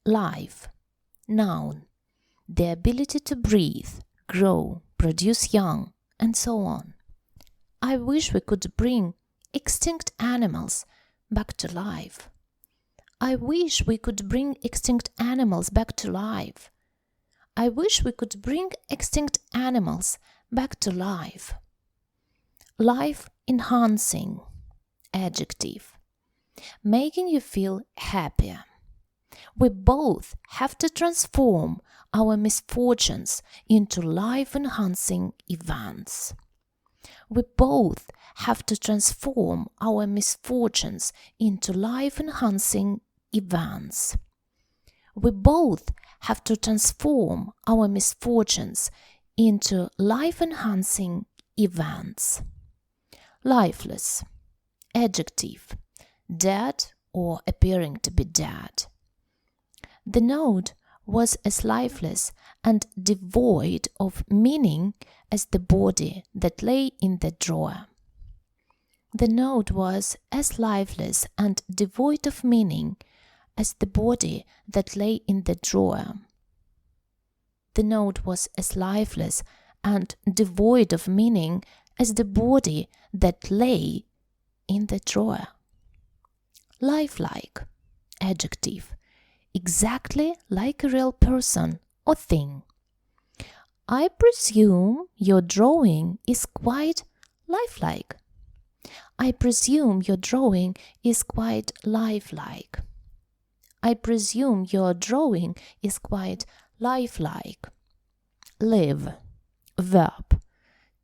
Life. Noun. The ability to breathe, grow, produce young, and so on. I wish we could bring extinct animals back to life. I wish we could bring extinct animals back to life. I wish we could bring extinct animals back to life. Life enhancing. Adjective. Making you feel happier. We both have to transform our misfortunes into life-enhancing events. We both have to transform our misfortunes into life-enhancing events. We both have to transform our misfortunes into life-enhancing events. Lifeless. Adjective. Dead or appearing to be dead. The note was as lifeless and devoid of meaning as the body that lay in the drawer. The note was as lifeless and devoid of meaning as the body that lay in the drawer. The note was as lifeless and devoid of meaning as the body that lay in the drawer. Lifelike. Adjective. Exactly like a real person or thing. I presume your drawing is quite lifelike. I presume your drawing is quite lifelike. I presume your drawing is quite lifelike. Live. Verb.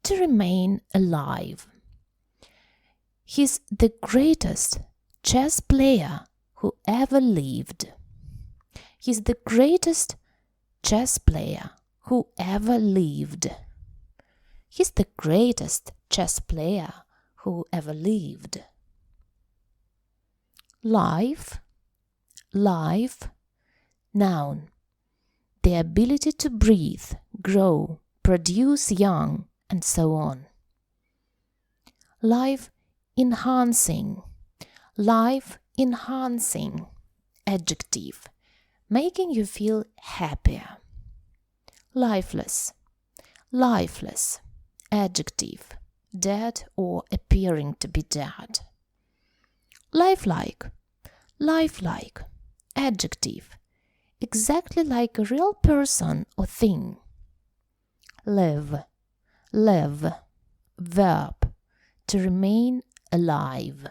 To remain alive. He's the greatest chess player who ever lived. He's the greatest chess player who ever lived. He's the greatest chess player who ever lived. Life. Life. Noun. The ability to breathe, grow, produce young, and so on. Life enhancing. Life enhancing. Adjective. Making you feel happier. Lifeless. Lifeless. Adjective. Dead or appearing to be dead. Lifelike. Lifelike. Adjective. Exactly like a real person or thing. Live. Live. Verb. To remain alive.